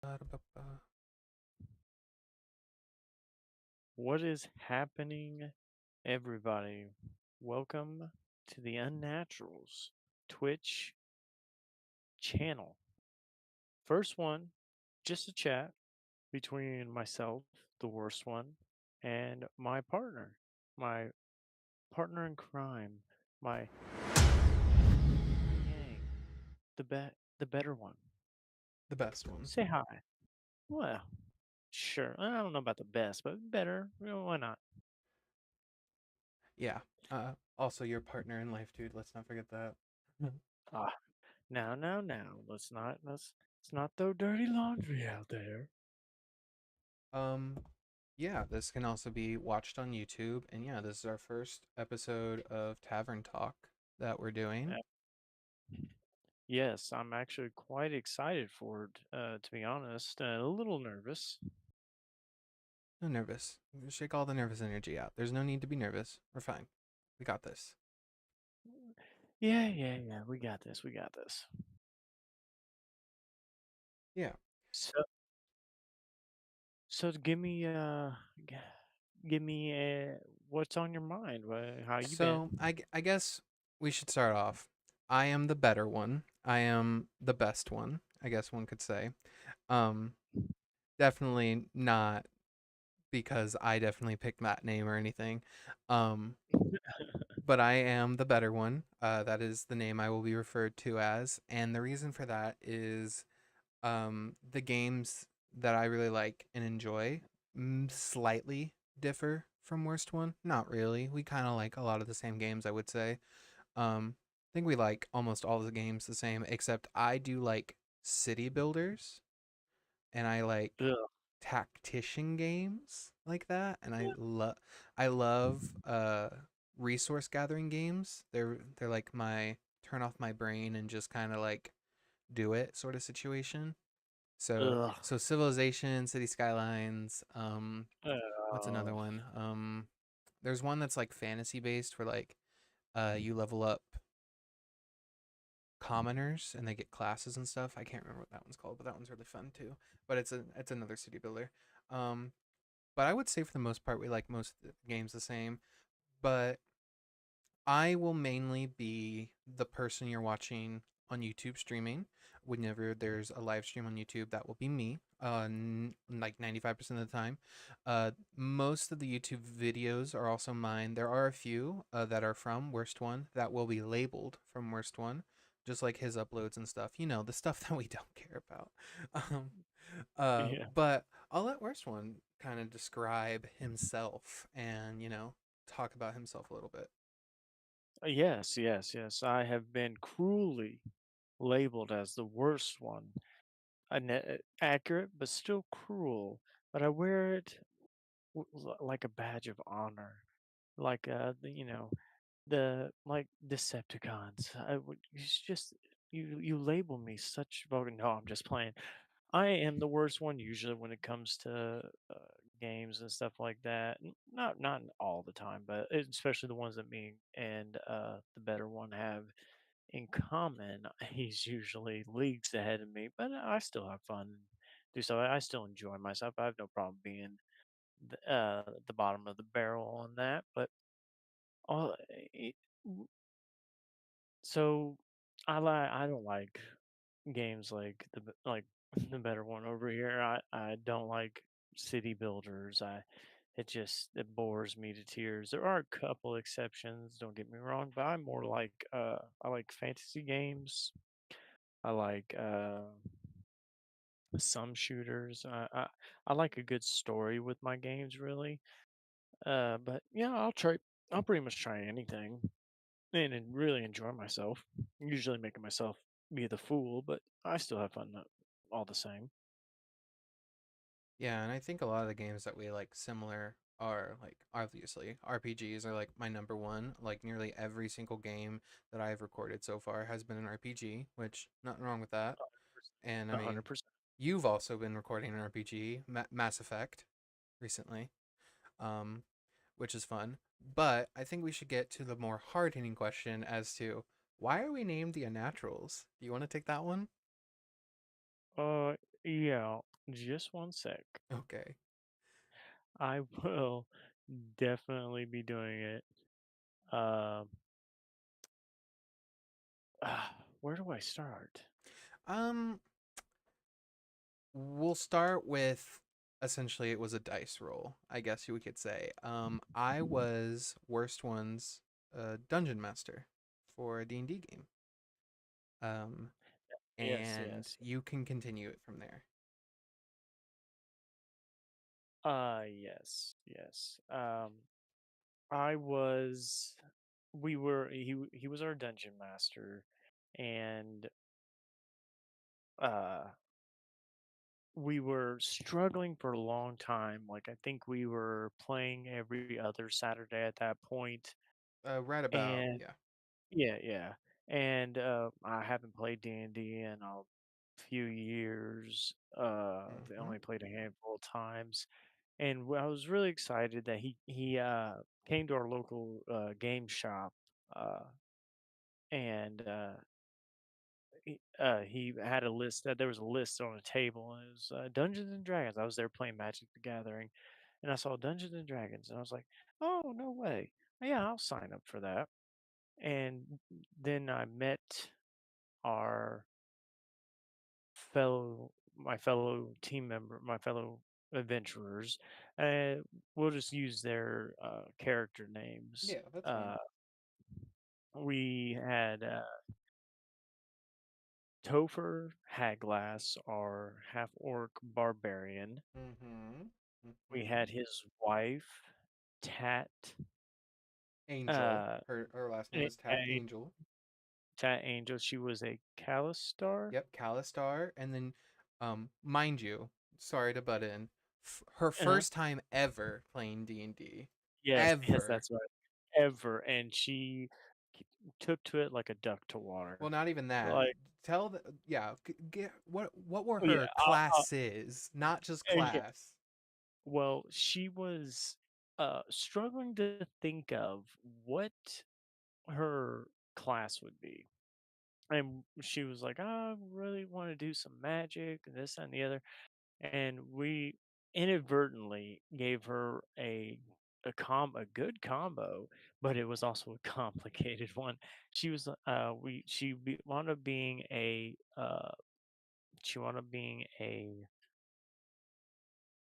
Ba-da-ba-ba. What is happening, everybody? Welcome to the Unnaturals Twitch channel. First one, just a chat between myself, the worst one, and my partner in crime, my yang, the better one. The best one. Say hi. Well, sure. I don't know about the best, but better. Why not? Yeah. Also your partner in life, dude. Let's not forget that. Ah, now. Let's not throw dirty laundry out there. um, yeah, this can also be watched on YouTube. And yeah, this is our first episode of Tavern Talk that we're doing. Yes, I'm actually quite excited for it, to be honest. A little nervous. No nervous. Shake all the nervous energy out. There's no need to be nervous. We're fine. We got this. Yeah. We got this. We got this. Yeah. So, so g- give me what's on your mind? How you been? So I guess we should start off. I am the better one. I am the best one, I guess one could say. Um, Definitely not because I definitely picked that name or anything. Um, but I am the better one. That is the name I will be referred to as. And the reason for that is the games that I really like and enjoy slightly differ from Worst One. Not really. We kind of like a lot of the same games, I would say. I think we like almost all the games the same, except I do like city builders and I like Ugh. tactician games like that, and I love resource gathering games. They're like my turn off my brain and just kind of like do it sort of situation. So Ugh. so Civilization, City Skylines, what's Uh, another one? There's one that's like fantasy based where like you level up commoners and they get classes and stuff. I can't remember what that one's called, but that one's really fun too. But it's another city builder. Um but I would say for the most part we like most of the games the same. But I will mainly be the person you're watching on YouTube streaming. Whenever there's a live stream on YouTube, that will be me. Like 95% of the time. Most of the YouTube videos are also mine. There are a few that are from Worst One that will be labeled from Worst One, just like his uploads and stuff. You know, the stuff that we don't care about. Um, yeah. but I'll let Worst One kind of describe himself and, talk about himself a little bit. Yes. I have been cruelly labeled as the worst one. Accurate, but still cruel. But I wear it like a badge of honor, like the like Decepticons. It's just you label me such voting. No, I'm just playing. I am the worst one usually when it comes to games and stuff like that. Not all the time, but especially the ones that me and the better one have in common. He's usually leagues ahead of me, but I still have fun. And do so. I still enjoy myself. I have no problem being the bottom of the barrel on that. But all it, so I don't like games like like the better one over here. I don't like city builders. It bores me to tears. There are a couple exceptions, don't get me wrong, but I'm more like I like fantasy games. I like some shooters. I like a good story with my games really. But yeah, I'll pretty much try anything and really enjoy myself. Usually making myself be the fool, but I still have fun all the same. Yeah, and I think a lot of the games that we like similar are like obviously RPGs are like my number one. Like nearly every single game that I've recorded so far has been an RPG, which nothing wrong with that. And I A mean, 100%. you've also been recording an RPG, Mass Effect, recently, um, which is fun. But I think we should get to the more hard-hitting question as to why are we named the Unnaturals? Do you want to take that one? Uh, yeah. Just one sec. Okay. I will definitely be doing it. Um, where do I start? Um, we'll start with essentially it was a dice roll, I guess you could say. I was worst one's dungeon master for a D&D game. Um, Yes, and yes. you can continue it from there. Yes, yes. I was he was our dungeon master, and uh we were struggling for a long time. Like, I think we were playing every other Saturday at that point. Right about, And yeah. yeah, yeah. And I haven't played D&D in a few years. I Mm-hmm. only played a handful of times. And I was really excited that he came to our local game shop, uh, and he had a list that there was a list on a table, and it was Dungeons and Dragons. I was there playing Magic the Gathering, and I saw Dungeons and Dragons, and I was like, "Oh, no way! Yeah, I'll sign up for that." And then I met our my fellow team member, my fellow adventurers. Uh, we'll just use their character names. Yeah, that's fine. We had Topher Haglass, our half orc barbarian. Mm-hmm. We Mm-hmm. had his wife, Tat. Angel. Uh, Her last name A- is Tat A- Angel. Tat Angel. She was a Calistar. Yep, Calistar. And then, mind you, sorry to butt in, her Uh-huh. first time ever playing D&D. Yes, yes, Ever. that's right. Ever, and she k- took to it like a duck to Well, water. not even that. Like, Tell the yeah. Get what were oh yeah, her classes, not just yeah. class. Well, she was struggling to think of what her class would be. And she was like, "I really want to do some magic and this and the other." And we inadvertently gave her a good combo, but it was also a complicated one. She wound up being a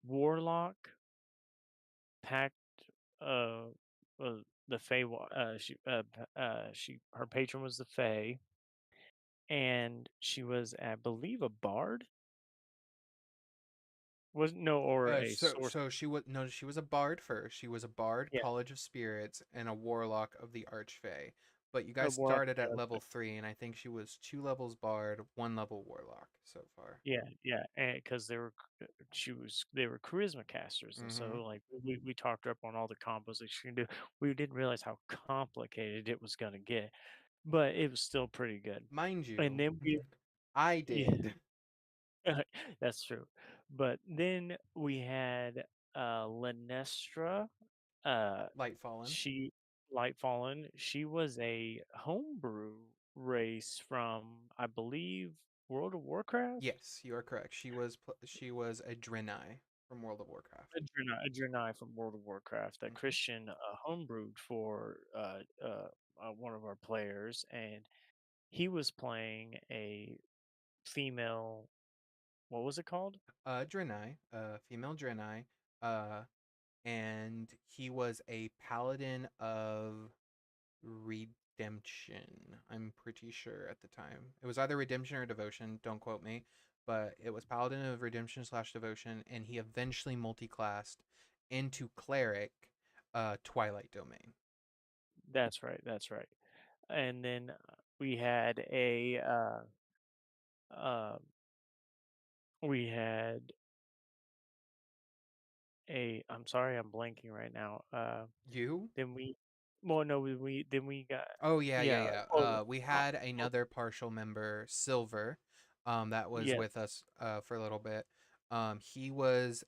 warlock packed uh, uh the Fey. She her patron was the Fey, and she was, I believe, a bard. Was no, or a sorcerer. So she was no, she was a bard first. She was a bard, Yeah, College of Spirits, and a warlock of the Archfey. But you a guys warlock. started at level 3, and I think she was 2 levels bard, 1 level warlock so far. Yeah, yeah, and because they were charisma casters, and Mm-hmm. so like we talked her up on all the combos that she can do. We didn't realize how complicated it was gonna get, but it was still pretty good. Mind And you, then we, I yeah, did that's true. But then we had Lenestra. Uh, Light Fallen. she Lightfallen. She was a homebrew race from, I believe, World of Warcraft. Yes, you are correct. She was a Draenei from World of Warcraft. A Draenei from World of Warcraft that Hmm. Christian homebrewed for one of our players, and he was playing a female. What was it called? Draenei, female Draenei, uh, and he was a paladin of redemption. I'm pretty sure at the time it was either redemption or devotion. Don't quote me, but it was paladin of redemption slash devotion, and he eventually multi-classed into cleric, Twilight Domain. That's right. That's right. And then we had uh, we had I'm sorry, I'm blanking right now. You? Then we, well, no, we then we got, Oh yeah, yeah, yeah. yeah. Oh, We uh, had another partial member, Silver, that was yeah, with us for a little bit. He was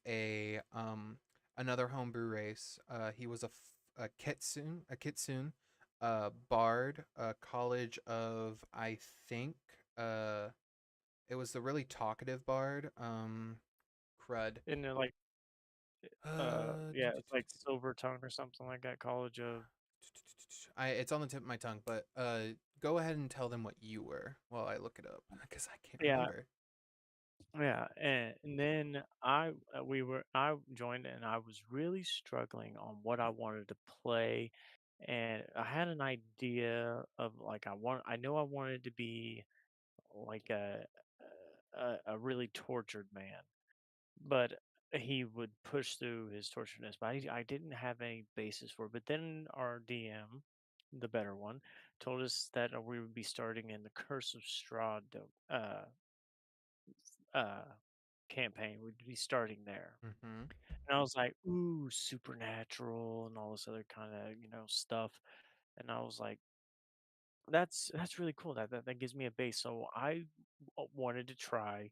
another homebrew race. He was a kitsune, bard, college of I think it was the really talkative bard. crud. And they're like, Do, yeah, do, it's do, like do, do. Silver Tongue or something like that. College of It's on the tip of my tongue, but go ahead and tell them what you were while I look it up because I can't yeah, remember. yeah, and then I joined and I was really struggling on what I wanted to play, and I had an idea of like I know I wanted to be like a really tortured man, but he would push through his torturedness. But I didn't have any basis for it. But then our DM, the better one, told us that we would be starting in the Curse of Strahd uh, campaign. We'd be starting there. Mm-hmm. And I was like, ooh, supernatural and all this other kind of, stuff. And I was like, that's really cool. That gives me a base. So I wanted to try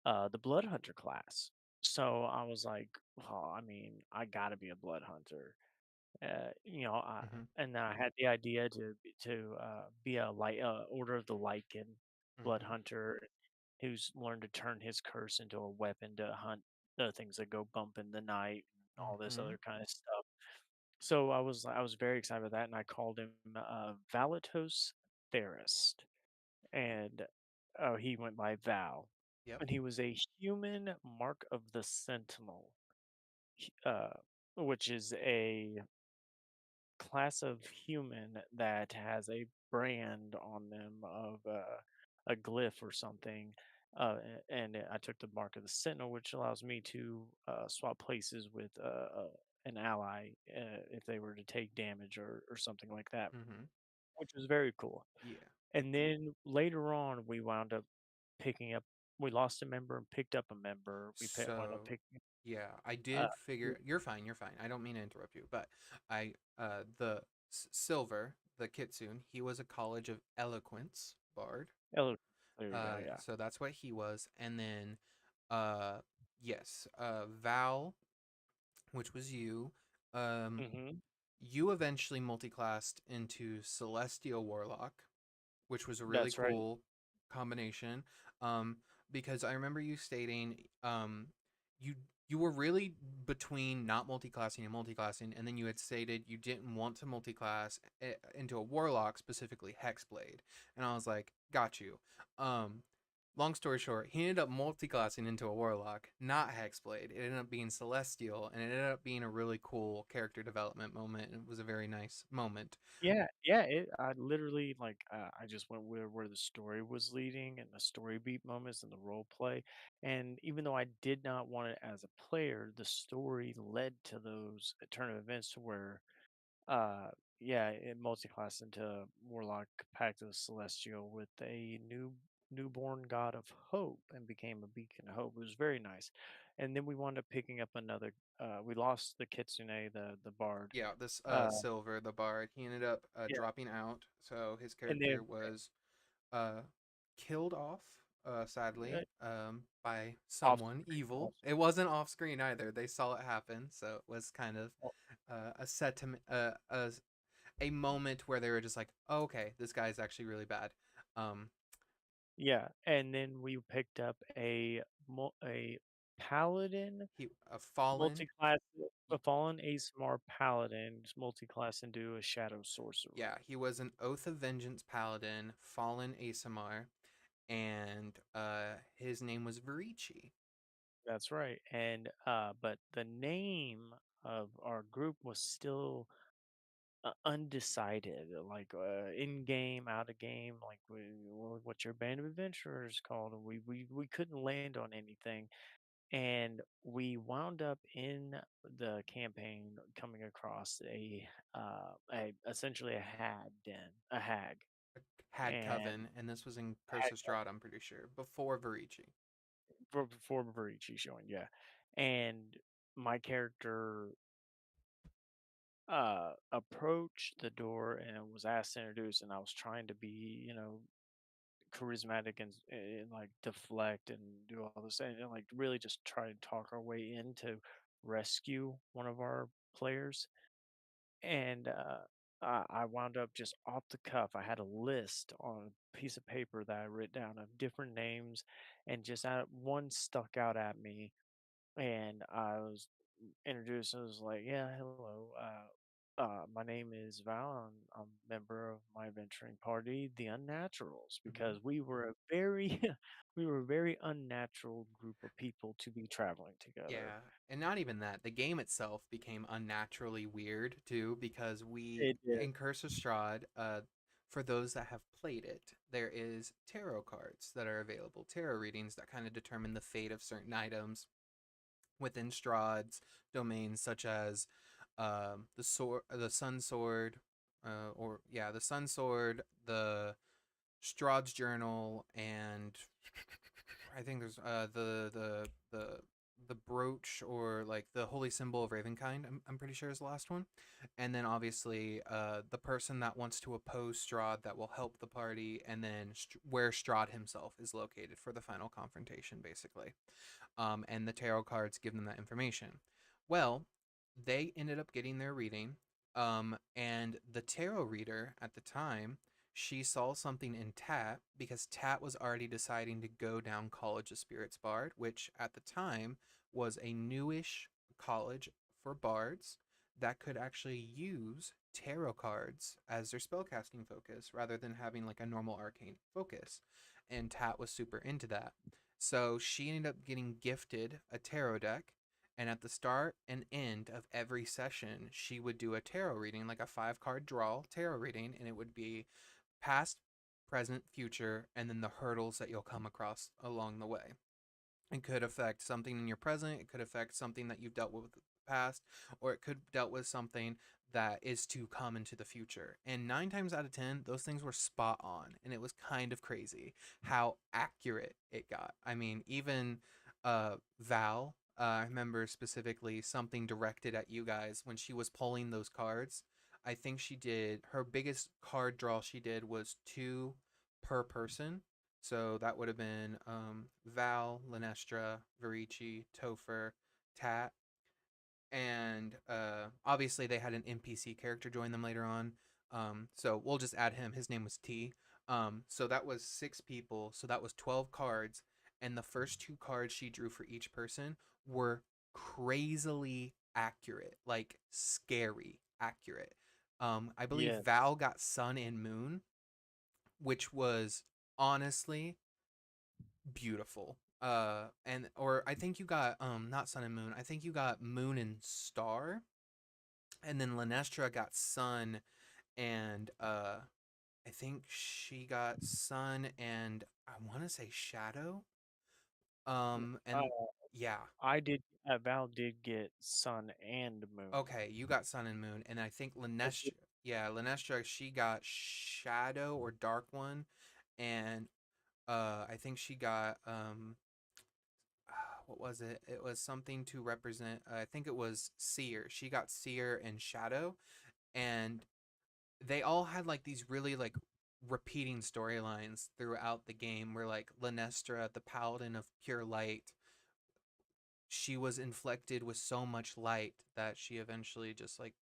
the Blood Hunter class. So I was like, well, I mean, I gotta be a Blood Hunter. Mm-hmm. And then I had the idea to be a light Order of the Lycan Blood Mm-hmm. Hunter who's learned to turn his curse into a weapon to hunt the things that go bump in the night and all this Mm-hmm. other kind of stuff. So I was very excited about that, and I called him Valatos Therist, and he went by Val, Yep. and he was a human mark of the Sentinel, h- uh, which is a class of human that has a brand on them of a glyph or something. And I took the mark of the Sentinel, which allows me to swap places with an ally if they were to take damage or something like that, Mm-hmm. which was very cool. Yeah. And then later on, we wound up picking up. We lost a member and picked up a member. Wound up So, picking. yeah, I Uh, did figure. You're fine. You're fine. I don't mean to interrupt you, but the Silver, the Kitsune, he was a College of Eloquence bard. oh, there you go. Yeah. So that's what he was, and then, uh, yes, Val, which was you. Um, Hmm. you eventually multiclassed into Celestial Warlock, which was a really That's right. cool combination. Um, because I remember you stating you you were really between not multiclassing and multiclassing, and then you had stated you didn't want to multiclass into a warlock, specifically Hexblade, and I was like, got you. Um, Long story short, he ended up multiclassing into a warlock, not Hexblade. It ended up being Celestial, and it ended up being a really cool character development moment. And it was a very nice moment. Yeah, yeah, I literally like I just went where the story was leading and the story beat moments and the role play. And even though I did not want it as a player, the story led to those turn of events to where uh yeah, it multi-classed into Warlock Pact of the Celestial with a newborn god of hope and became a beacon of hope. It was very nice. And then we wound up picking up another we lost the Kitsune, the bard. Yeah, this Uh Silver, the bard, he ended up yeah, dropping out, so his and character then was uh killed off, sadly, by off someone screen evil. also. It wasn't off screen either. They saw it happen, so it was kind of Oh, a sentiment, a moment where they were just like, oh, okay, this guy's actually really bad. Um, yeah, and then we picked up a paladin he a fallen, multi-class, a y- fallen ASMR paladin multi-class into a shadow sorcerer. yeah, he was an Oath of Vengeance paladin, fallen Asamar, and his name was Verici. That's right. And but the name of our group was still undecided, like in game, out of game, like what your band of adventurers called. And we couldn't land on anything. And we wound up in the campaign coming across a essentially a hag, Hag and Coven, and this was in Curse hag of Strahd, I'm pretty sure, before Verici. before Varici showing, yeah. And my character approached the door and was asked to introduce, and I was trying to be, charismatic and like deflect and do all this and like really just try and talk our way in to rescue one of our players. And I wound up just off the cuff. I had a list on a piece of paper that I wrote down of different names, and just one stuck out at me. and I was introduced. And was like, "Yeah, hello. My name is Val, and I'm a member of my venturing party, the Unnaturals, Mhm. because we were a very, we were a very unnatural group of people to be traveling together." Yeah, and not even that. The game itself became unnaturally weird too because we It did. in Curse of Strahd, for those that have played it, there is tarot cards that are available, tarot readings that kind of determine the fate of certain items within Strahd's domains, such as the sword, the Sun Sword, or yeah, the Sun Sword, the Strahd's Journal, and I think there's the brooch or like the holy symbol of Ravenkind. I'm pretty sure is the last one, and then obviously the person that wants to oppose Strahd that will help the party, and then where Strahd himself is located for the final confrontation, basically. And the tarot cards give them that information. Well, they ended up getting their reading, and the tarot reader at the time, she saw something in Tat because Tat was already deciding to go down College of Spirits Bard, which at the time was a newish college for bards that could actually use tarot cards as their spellcasting focus rather than having like a normal arcane focus. And Tat was super into that. So she ended up getting gifted a tarot deck, and at the start and end of every session, she would do a tarot reading, like a 5 card draw tarot reading, and it would be past, present, future, and then the hurdles that you'll come across along the way. It could affect something in your present, it could affect something that you've dealt with in the past, or it could dealt with something that is to come into the future. And 9 times out of 10, those things were spot on. And it was kind of crazy how accurate it got. I mean, even Val, I remember specifically something directed at you guys when she was pulling those cards. I think she did her biggest card draw she did was two per person, so that would have been Val, Linestra, Verici, Topher, Tat, and obviously they had an NPC character join them later on. So we'll just add him. His name was T. So that was 6 people. So that was 12 cards, and the first 2 cards she drew for each person were crazily accurate, like scary accurate. I believe Yes. Val got Sun and Moon, which was honestly beautiful. And or I think you got not Sun and Moon. I think you got Moon and Star, and then Linestra got Sun and I think she got Sun and I want to say Shadow. Uh, And yeah. I did. Val did get sun and moon. Okay, you got Sun and Moon, and I think I did. Linestra, yeah, Linestra, she got Shadow or Dark One, and I think she got what was it? It was something to represent. I think it was Seer. She got Seer and Shadow, and they all had like these really like repeating storylines throughout the game. Where like Linestra, the Paladin of Pure Light, she was inflected with so much light that she eventually just like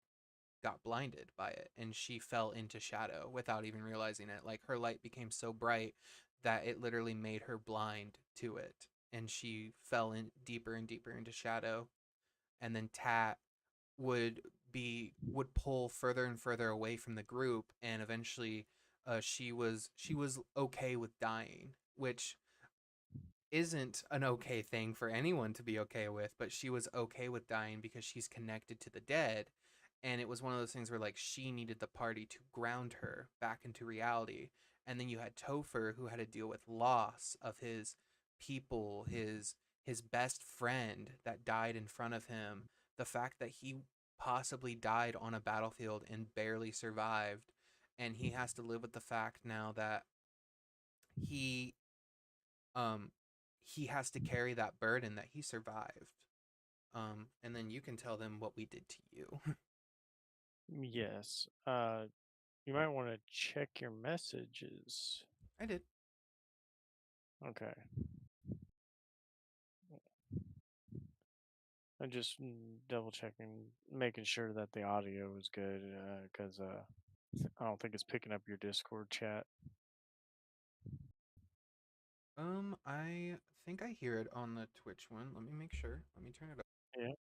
got blinded by it, and she fell into shadow without even realizing it. Like her light became so bright that it literally made her blind to it, and she fell in deeper and deeper into shadow. And then Tat would pull further and further away from the group, and eventually she was okay with dying, which isn't an okay thing for anyone to be okay with, but she was okay with dying because she's connected to the dead. And it was one of those things where like she needed the party to ground her back into reality. And then you had Topher, who had to deal with loss of his people, his best friend that died in front of him, the fact that he possibly died on a battlefield and barely survived, and he has to live with the fact now that he um he has to carry that burden that he survived. And then you can tell them what we did to you. Yes. You might want to check your messages. I did. Okay. I'm just double checking, making sure that the audio is good, because I don't think it's picking up your Discord chat. I think I hear it on the Twitch one. Let me make sure. Let me turn it up. Yeah.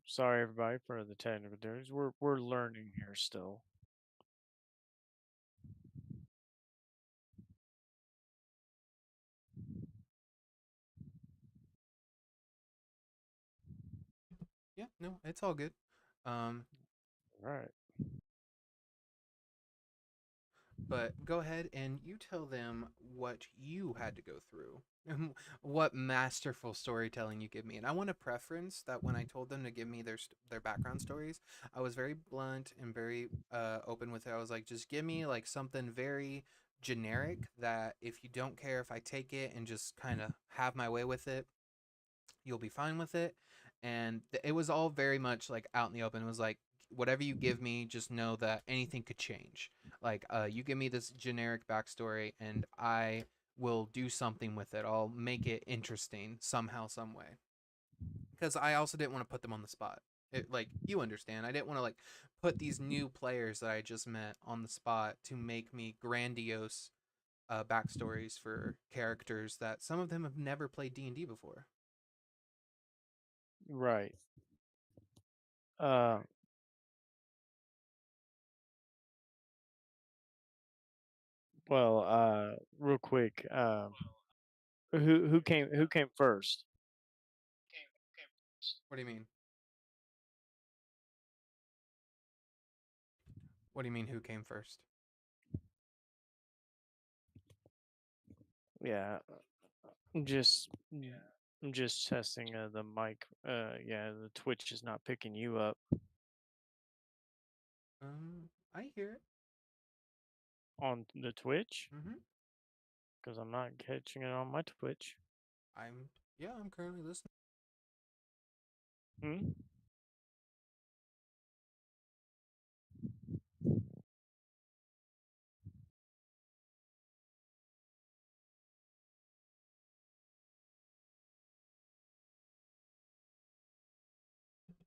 Sorry, everybody, for the technical difficulties. We're learning here still. Yeah, no, it's all good. Um, All right. but go ahead and you tell them what you had to go through. What masterful storytelling you give me. And I want to preference that when I told them to give me their background stories, I was very blunt and very open with it. I was like, just give me like something very generic that if you don't care if I take it and just kind of have my way with it, you'll be fine with it. And it was all very much like out in the open. It was like, whatever you give me, just know that anything could change. Like, you give me this generic backstory, and I will do something with it. I'll make it interesting somehow, some way. Because I also didn't want to put them on the spot. Like, you understand, I didn't want to like put these new players that I just met on the spot to make me grandiose backstories for characters that some of them have never played D&D before. Right. Uh, well, real quick, who came first? What do you mean? What do you mean? Who came first? Yeah, I'm just I'm just testing the mic. Yeah, the Twitch is not picking you up I hear it. on the Twitch Mm-hmm. because I'm not catching it on my Twitch. I'm Yeah. I'm currently listening. Hmm?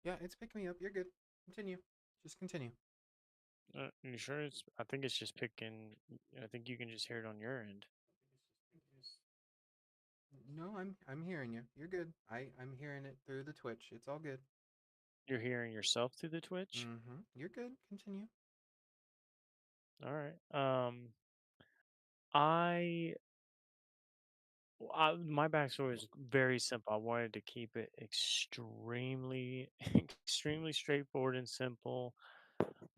Yeah, it's picking me up. You're good. Continue. Just continue. You sure? I think it's just picking. I think you can just hear it on your end. No, I'm hearing you. You're good. I'm hearing it through the Twitch. It's all good. You're hearing yourself through the Twitch. Mm-hmm. You're good. Continue. All right. I, my backstory is very simple. I wanted to keep it extremely, extremely straightforward and simple.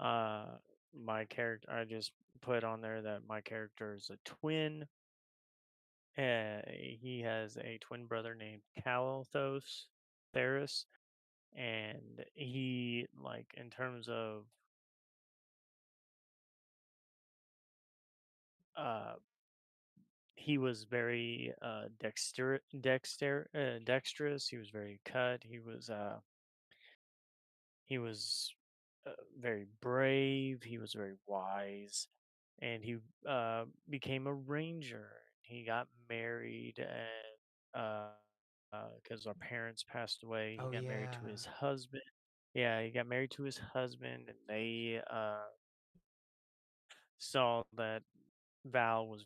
Uh, my character, I just put on there that my character is a twin. He has a twin brother named Calothos Theris, and he, like, in terms of uh he was very dexterous. He was very cut. He was very brave. He was very wise, and he became a ranger. He got married, and because our parents passed away, he Oh got married to yeah. his husband. Yeah, he got married to his husband, and they saw that Val was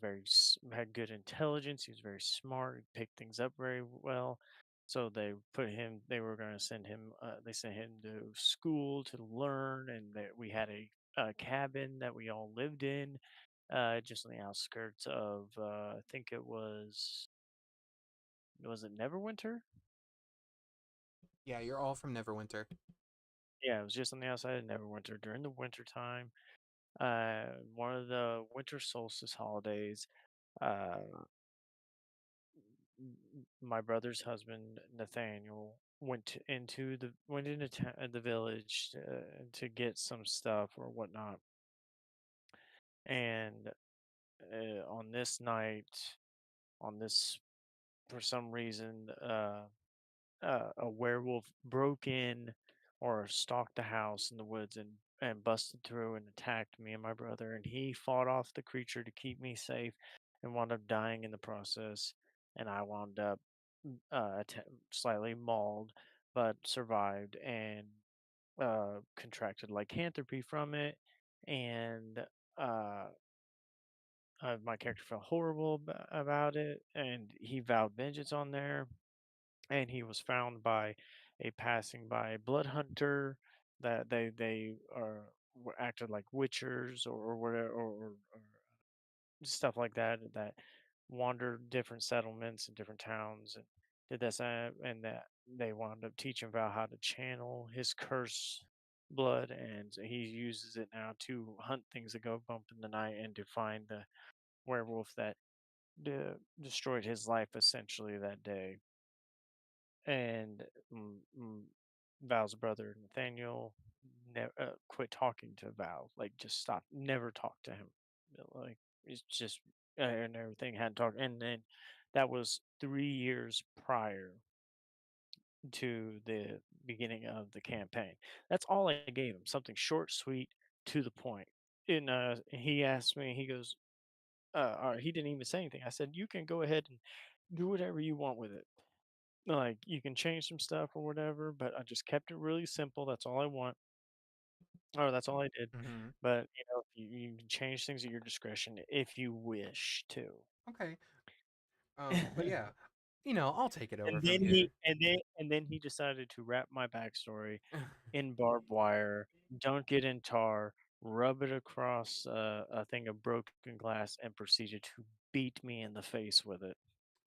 had good intelligence. He was very smart. He picked things up very well. So they put him. They were going to send him. They sent him to school to learn, and we had a cabin that we all lived in, just on the outskirts of. I think it was it Neverwinter? Yeah, you're all from Neverwinter. Yeah, it was just on the outside of Neverwinter during the winter time. One of the winter solstice holidays. Uh, my brother's husband Nathaniel went into the village to get some stuff or whatnot, and on this night, on this for some reason, a werewolf broke in or stalked the house in the woods and busted through and attacked me and my brother, and he fought off the creature to keep me safe and wound up dying in the process, and I wound up slightly mauled but survived and contracted lycanthropy from it, and uh my character felt horrible about it, and he vowed vengeance on there. And he was found by a passing by blood hunter that they were acted like witchers or whatever or stuff like that that wandered different settlements and different towns and did this and that they wound up teaching Val how to channel his curse blood, and so he uses it now to hunt things that go bump in the night and to find the werewolf that destroyed his life essentially that day. And Val's brother Nathaniel quit talking to Val, like just stopped, never talked to him. Like it's just and everything hadn't talked, and then that was 3 years prior to the beginning of the campaign. That's all I gave him, something short, sweet, to the point. And he asked me, he goes, or he didn't even say anything. I said, you can go ahead and do whatever you want with it. Like, you can change some stuff or whatever, but I just kept it really simple, that's all I want, or that's all I did. Mhm. But, if you can change things at your discretion if you wish to. Okay. But yeah, I'll take it over And from then he here. and then he decided to wrap my backstory in barbed wire, dunk it in tar, rub it across, a thing of broken glass, and proceeded to beat me in the face with it.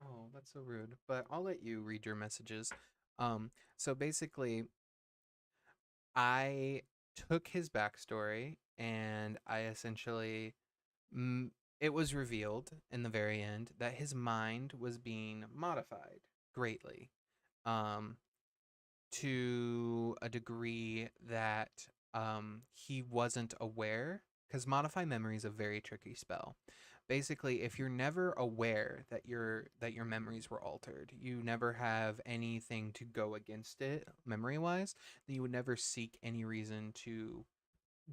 Oh, that's so rude. But I'll let you read your messages. So basically, I took his backstory and I essentially, mm, it was revealed in the very end that his mind was being modified greatly. Um, to a degree that he wasn't aware, because modify memory is a very tricky spell. Basically, if you're never aware that your memories were altered, you never have anything to go against it memory wise, then you would never seek any reason to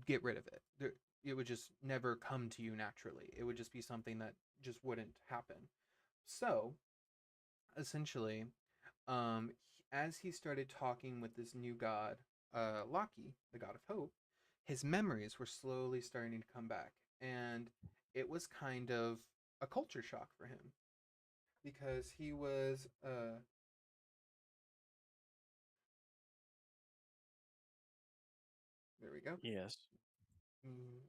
get rid of it. It would just never come to you naturally. It would just be something that just wouldn't happen. So essentially, as he started talking with this new god, Loki, the god of hope, his memories were slowly starting to come back, and it was kind of a culture shock for him because he was there we go. Yes. Mm,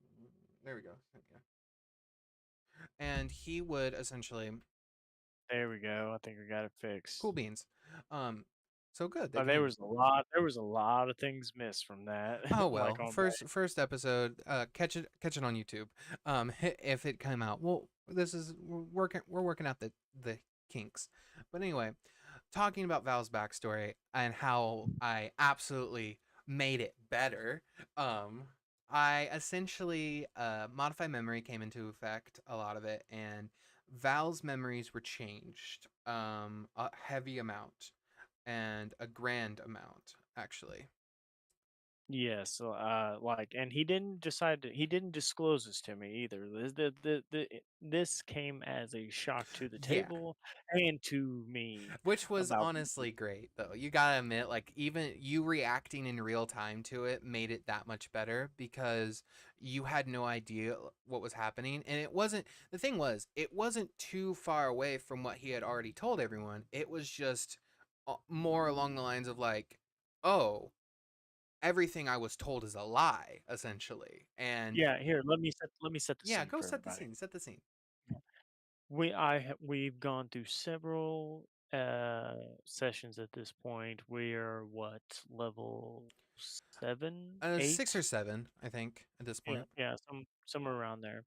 there we go. Yeah. And he would essentially There we go, I think we got it cool fixed. beans. Um, so good. They Oh, came. there was a lot of things missed from that, Oh like, well, on that. first episode. Catch it on YouTube. If it came out, well, this is we're working out the kinks. But anyway, talking about Val's backstory and how I absolutely made it better. Um, I essentially modify memory came into effect, a lot of it, and Val's memories were changed. A heavy amount and a grand amount actually. Yes, so, like and he didn't disclose this to me either. This came as a shock to the Yeah. table and to me Which was about honestly great, though. You gotta admit, like, even you reacting in real time to it made it that much better because you had no idea what was happening. And the thing was, it wasn't too far away from what he had already told everyone. It was just more along the lines of, like, oh, everything I was told is a lie, essentially. And Yeah, here, let me set the yeah, scene go for set the everybody. scene, set the scene. We've gone through several, sessions at this point. We're what, level 7, Six 8? or seven, I think, at this Yeah, point. yeah, somewhere around there.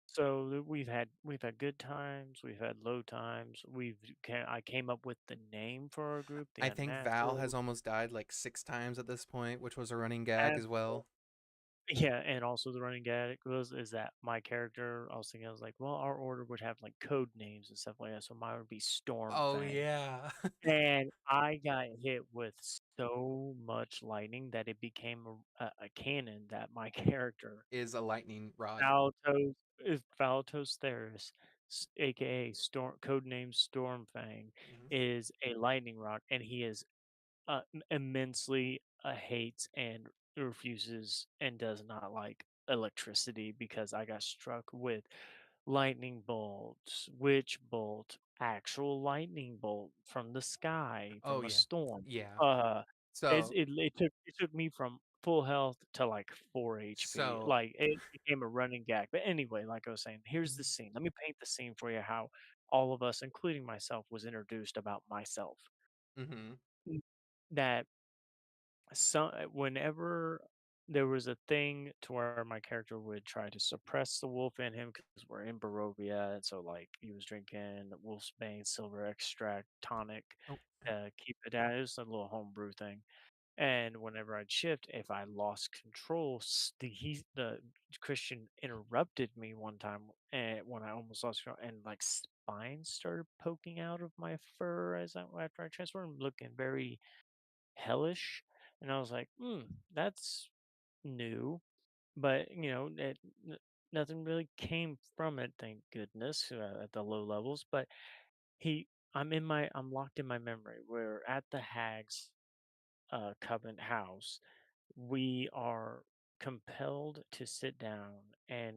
So we've had good times, we've had low times. I came up with the name for our group, the I think Val has Unnaturals, almost died like 6 times at this point, which was a running gag and as well. yeah, and also the running gag was is that my character, I was thinking, I was like, well, our order would have like code names and stuff like that, so mine would be Oh Stormfang. yeah. And I got hit with so much lightning that it became a cannon that my character Is a lightning rod. Valatos Theris, aka Storm, codename Stormfang, Mhm. is a lightning rod, and he is immensely hates and refuses and does not like electricity because I got struck with lightning bolts, witch bolt, actual lightning bolt from the sky Oh from a yeah. storm. Yeah. Uh, So it took me from full health to like 4 HP. so Like it became a running gag. But anyway, like I was saying, here's the mhm, scene. Let me paint the scene for you how all of us, including myself, was introduced about myself. mhm, Mm. That whenever there was a thing to where my character would try to suppress the wolf in him because we're in Barovia, and so like he was drinking wolf's bane silver extract tonic, oh, keep it down. It was a little homebrew thing. And whenever I'd shift, if I lost control, the Christian interrupted me one time, and when I almost lost control, and like spines started poking out of my fur after I transformed, looking very hellish. And I was like, that's new. But, nothing really came from it, thank goodness, at the low levels. But I'm locked in my memory. We're at the Hag's Covenant house. We are compelled to sit down and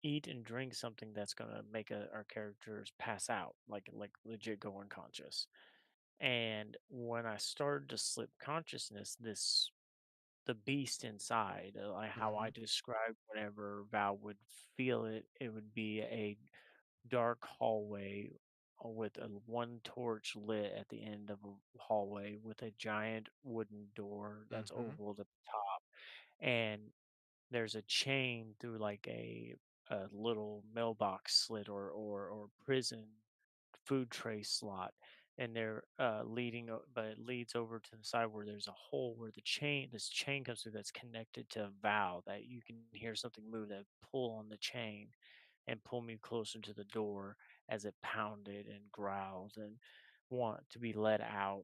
eat and drink something that's going to make our characters pass out, like legit go unconscious. And when I started to slip consciousness, the beast inside, like how I mhm, described whenever Val would feel it, it would be a dark hallway with a one torch lit at the end of a hallway with a giant wooden door that's mhm, oval at the top, and there's a chain through like a little mailbox slit or prison food tray slot, and they're but it leads over to the side where there's a hole where this chain comes through that's connected to a valve that you can hear something move that pull on the chain and pull me closer to the door as it pounded and growled and want to be let out.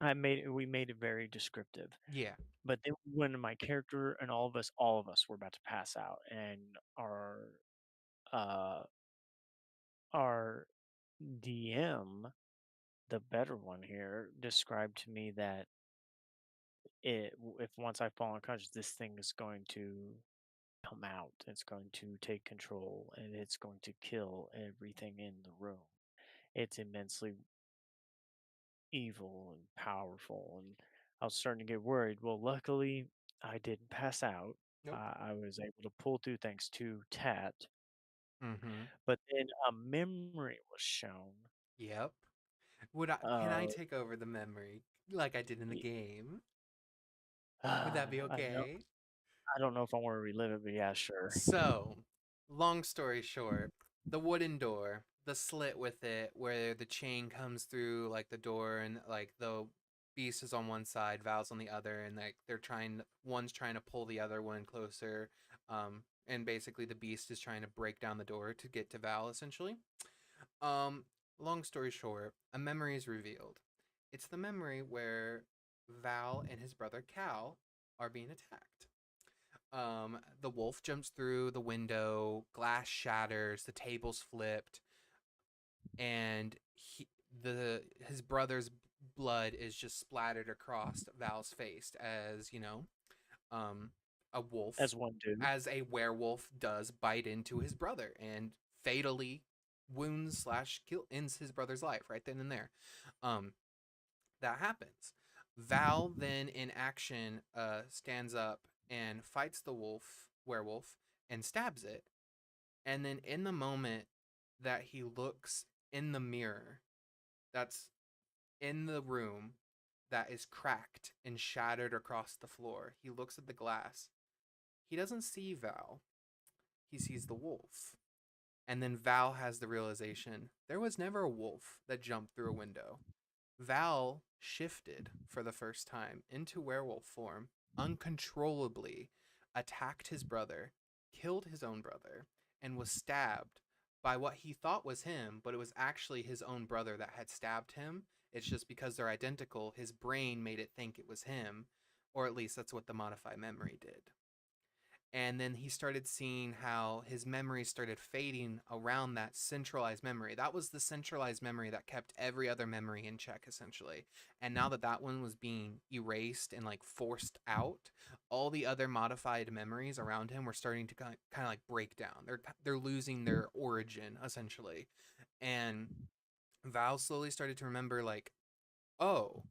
We made it very descriptive. yeah, But then when my character and all of us were about to pass out, and uh our DM, the better one here, described to me that if once I fall unconscious, this thing is going to come out. It's going to take control, and it's going to kill everything in the room. It's immensely evil and powerful, and I was starting to get worried. Well, luckily, I didn't pass out. nope, I was able to pull through thanks to Tat, mhm, but then a memory was shown. yep. Can I Uh, take over the memory like I did in the y- game? Would that be I know okay? I don't know if I want to relive it, but yeah, sure. So, long story short, the wooden door, the slit with it, where the chain comes through like the door, and like the beast is on one side, Val's on the other, and like one's trying to pull the other one closer, and basically the beast is trying to break down the door to get to Val essentially. Um, Long story short, a memory is revealed. It's the memory where Val and his brother Cal are being attacked. The wolf jumps through the window, glass shatters, the table's flipped, and his brother's blood is just splattered across Val's face as, um a wolf As one do. as a werewolf does bite into his brother and fatally wounds slash kill ends his brother's life right then and there. Um that happens. Val then in action stands up and fights the werewolf, and stabs it. And then in the moment that he looks in the mirror that's in the room that is cracked and shattered across the floor, he looks at the glass. He doesn't see Val, he sees the wolf. And then Val has the realization there was never a wolf that jumped through a window. Val shifted for the first time into werewolf form, uncontrollably attacked his brother, killed his own brother, and was stabbed by what he thought was him, but it was actually his own brother that had stabbed him. It's just because they're identical, his brain made it think it was him, or at least that's what the modified memory did. And then he started seeing how his memories started fading around that centralized memory. That was the centralized memory that kept every other memory in check, essentially. And now that that one was being erased and like forced out, all the other modified memories around him were starting to kind of like break down. They're losing their origin, essentially. And Val slowly started to remember, like, oh,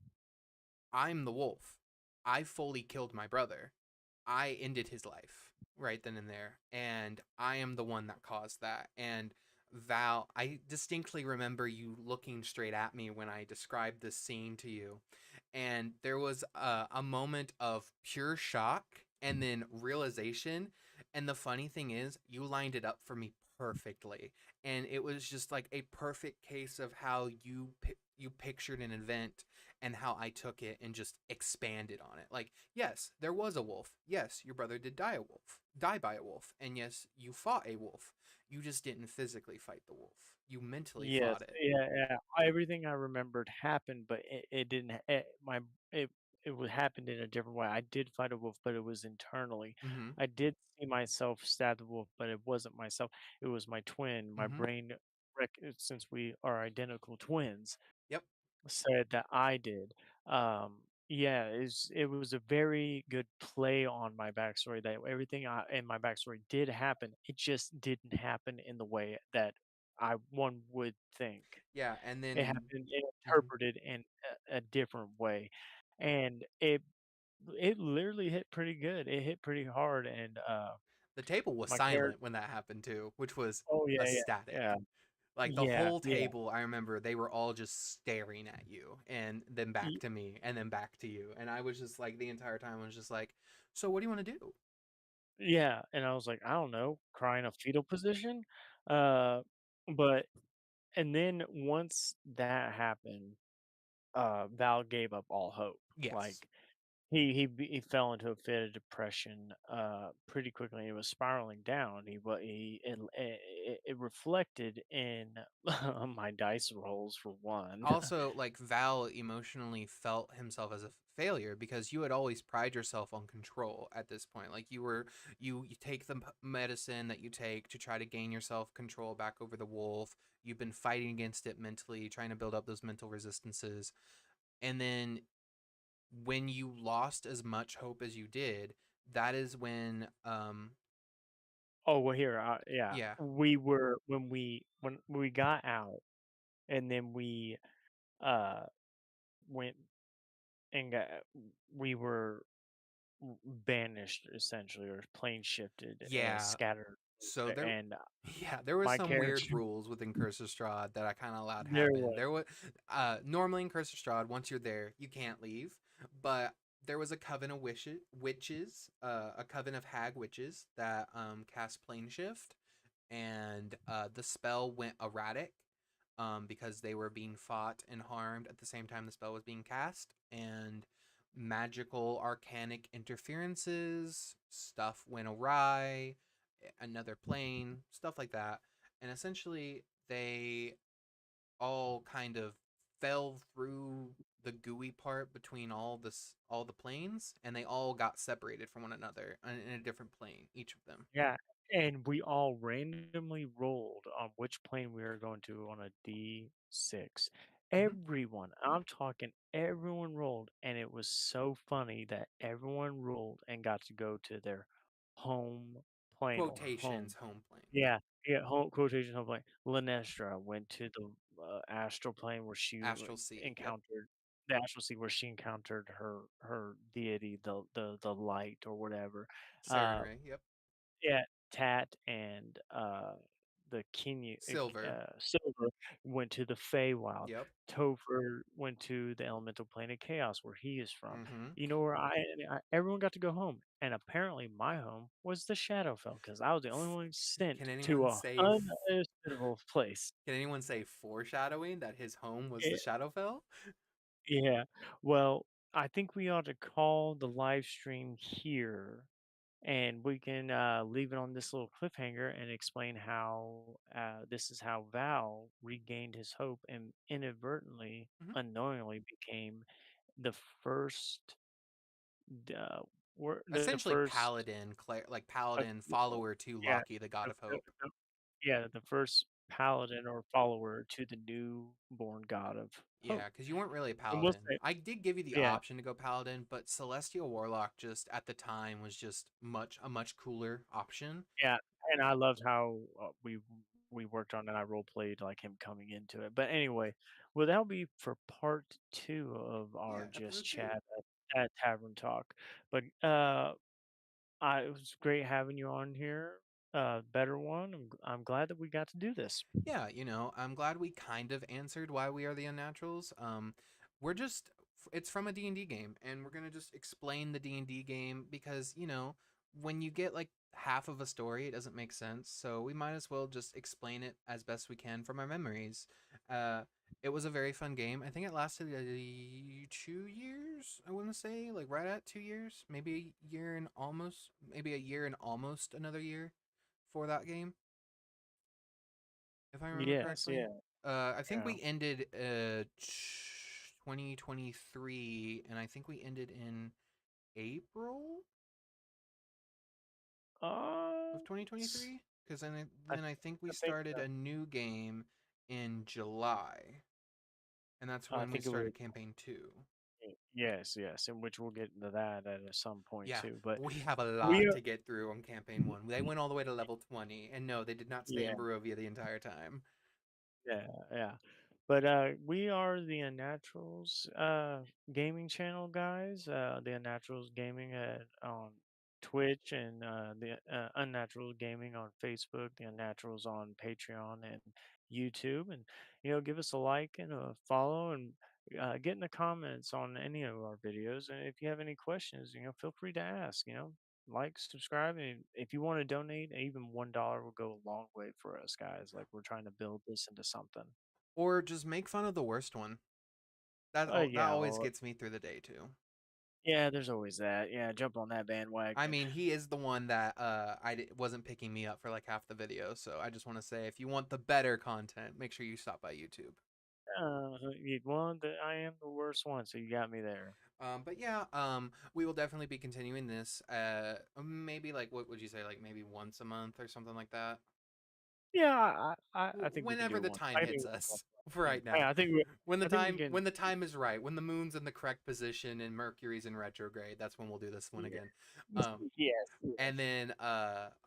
I'm the wolf. I fully killed my brother. I ended his life right then and there, and I am the one that caused that. And Val, I distinctly remember you looking straight at me when I described this scene to you, and there was a moment of pure shock and then realization. And the funny thing is, you lined it up for me perfectly, and it was just like a perfect case of how you pictured an event and how I took it and just expanded on it. Like, yes, there was a wolf. Yes, your brother did die by a wolf. And yes, you fought a wolf. You just didn't physically fight the wolf. You mentally Yes, fought it. yeah, yeah. Everything I remembered happened, but it didn't. It it would happened in a different way. I did fight a wolf, but it was internally. Mm-hmm. I did see myself stab the wolf, but it wasn't myself. It was my twin. My Mm-hmm. brain, since we are identical twins, Yep. said that I did. Yeah, it was a very good play on my backstory that everything in my backstory did happen. It just didn't happen in the way that I one would think. Yeah. And It then happened mhm, interpreted in a different way, and it literally hit pretty good. It hit pretty hard, and the table was my character. silent when that happened too, which was Oh yeah, yeah, ecstatic. yeah, Like the yeah, whole yeah. table, I remember they were all just staring at you and then back Y- to me and then back to you. And I was just like, the entire time, I was just like, so what do you want to do? Yeah, and I was like, I don't know, cry in a fetal position, uh, but and then once that happened, Val gave up all hope. Yes. Like he fell into a fit of depression pretty quickly. He was spiraling down. It reflected in my dice rolls for one. Also, like Val emotionally felt himself as a failure because you had always prided yourself on control at this point. Like you take the medicine that you take to try to gain yourself control back over the wolf. You've been fighting against it mentally, trying to build up those mental resistances. And then when you lost as much hope as you did, that is when Oh well, here, yeah, yeah. we were when we got out, and then we uh went and got we were banished essentially, or plane shifted, Yeah. scattered, So there and yeah, there was my some character. weird rules within Curse of Strahd that I kind of allowed There happen. was. There was normally in Curse of Strahd, once you're there, you can't leave. But there was a coven of witches, a coven of hag witches that cast plane shift, and the spell went erratic because they were being fought and harmed at the same time the spell was being cast, and magical arcanic interferences, stuff went awry, another plane, stuff like that. And essentially, they all kind of fell through the gooey part between all the planes, and they all got separated from one another in a different plane, each of them. Yeah, and we all randomly rolled on which plane we were going to on a D6. Hmm. Everyone, I'm talking everyone rolled, and it was so funny that everyone rolled and got to go to their home plane or home. Quotations home plane, Yeah, yeah, home quotation home plane. Linestra went to the astral plane where she astral sea. Yep. encountered the astral sea where she encountered her deity, the light or whatever. Saren Uh, Ray. Yep. yeah, Tat and the Kenya Silver. Silver went to the Feywild. Yep. Topher went to the elemental plane of chaos where he is from. Hmm. You know where everyone got to go home, and apparently my home was the Shadowfell because I was the only one Can sent to anyone a say unhospitable place. can anyone say foreshadowing that his home was the It, Shadowfell? yeah, well, I think we ought to call the live stream here, and we can leave it on this little cliffhanger and explain how this is how Val regained his hope and inadvertently, Hmm. unknowingly became the first were the Essentially first paladin, like uh, paladin follower to yeah, Loki, the god the, of the, hope. the, yeah, the first paladin or follower to the newborn god of Yeah, hope. because you weren't really a And we'll paladin. say, I did give you the yeah, option to go paladin, but celestial warlock just at the time was just a much cooler option. yeah, and I loved how we worked on it. I role played like him coming into it. But anyway, well, that'll be for part two of our Yeah, just episode 2. chat at Tavern Talk. But it was great having you on here. Better one. I'm glad that we got to do this. Yeah, I'm glad we kind of answered why we are the Unnaturals. We're just it's from a D&D game, and we're going to just explain the D&D game because, when you get like half of a story, it doesn't make sense. So we might as well just explain it as best we can from our memories. Uh it was a very fun game. I think it lasted 2 years, I want to say, like right at 2 years, maybe a year and almost another year for that game, if I remember Yes, correctly. yeah, I think yeah. we ended 2023, and I think we ended in April of S- 2023. Because I then I think we I think started a new game in July, and that's I when we think it was. started campaign 2. Yes, yes, in which we'll get into that at some point Yeah, too. But we have a we lot are, to get through on campaign 1. They went all the way to level 20, and no, they did not stay yeah, in Barovia the entire time. yeah, yeah. But we are the Unnaturals gaming channel guys. The Unnaturals gaming on Twitch and the Unnaturals gaming on Facebook. The Unnaturals on Patreon and YouTube. And give us a like and a follow and get in the comments on any of our videos. And if you have any questions, feel free to ask. Like, subscribe, and if you want to donate, even $1 will go a long way for us guys. Like we're trying to build this into something. Or just make fun of the worst one. That Yeah, always or gets me through the day too. yeah, there's always that. Yeah, jump on that I bandwagon. mean, he is the one that wasn't picking me up for like half the video. So I just want to say, if you want the better content, make sure you stop by YouTube. I am the worst one, so you got me there. But yeah, we will definitely be continuing this. Maybe like what would you say, like maybe once a month or something like that. Yeah, I think we can do Whenever it the once. time I think hits once. us. For right now, Yeah, I think we can. when the time is right, when the moon's in the correct position and Mercury's in retrograde, that's when we'll do this one Yeah. again. Um, Yes. And Yes. then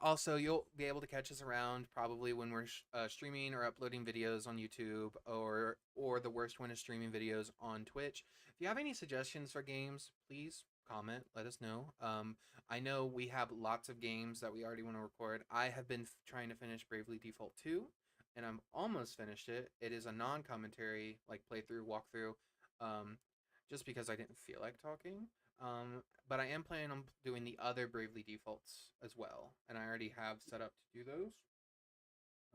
also you'll be able to catch us around probably when we're streaming or uploading videos on YouTube, or the worst one is streaming videos on Twitch. If you have any suggestions for games, please comment. Let us know. I know we have lots of games that we already want to record. I have been trying to finish Bravely Default 2, and I'm almost finished it. It is a non-commentary like playthrough walkthrough, um, just because I didn't feel like talking. But I am planning on doing the other Bravely Defaults as well, and I already have set up to do those.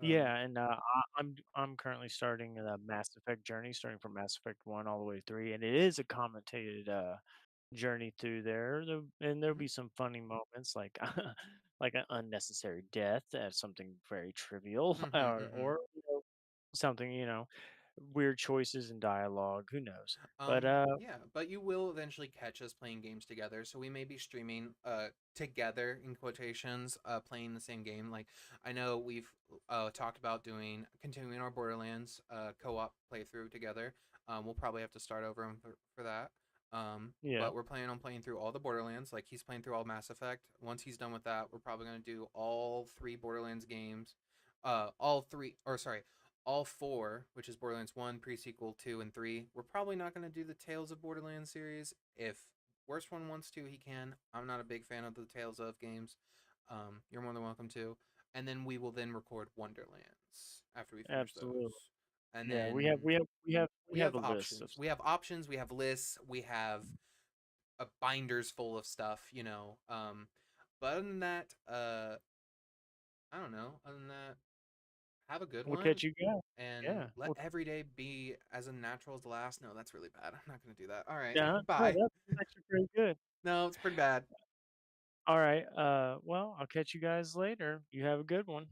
Um, Yeah, and I'm currently starting the Mass Effect journey, starting from Mass Effect 1 all the way 3, and it is a commentated journey through there. And there'll mhm, be some funny moments like like an unnecessary death as something very trivial, mhm, mhm. or something weird choices in dialogue. Who knows? But Yeah, but you will eventually catch us playing games together. So we may be streaming together in quotations, playing the same game. Like I know we've talked about doing continuing our Borderlands co-op playthrough together. We'll probably have to start over for that. yeah, But we're planning on playing through all the Borderlands. Like he's playing through all Mass Effect. Once he's done with that, we're probably gonna do all three Borderlands games. All three, or sorry, all four, which is Borderlands 1, pre-sequel 2, and 3. We're probably not going to do the Tales of Borderlands series. If Worst One wants to, he can. I'm not a big fan of the Tales of games. You're more than welcome to. And then we will then record Wonderlands after we finish absolutely. those. And Yeah, then we we have have a list of options. We have options. We have lists. We have binders full of stuff, but other than that, I don't know. Other than that, have a good we'll one, catch you guys. and Yeah. let every day be as unnatural as the last. No, that's really bad. I'm not going to do that. All right. Yeah. No, Bye. that's actually pretty good. No, it's pretty bad. All right. Well, I'll catch you guys later. You have a good one.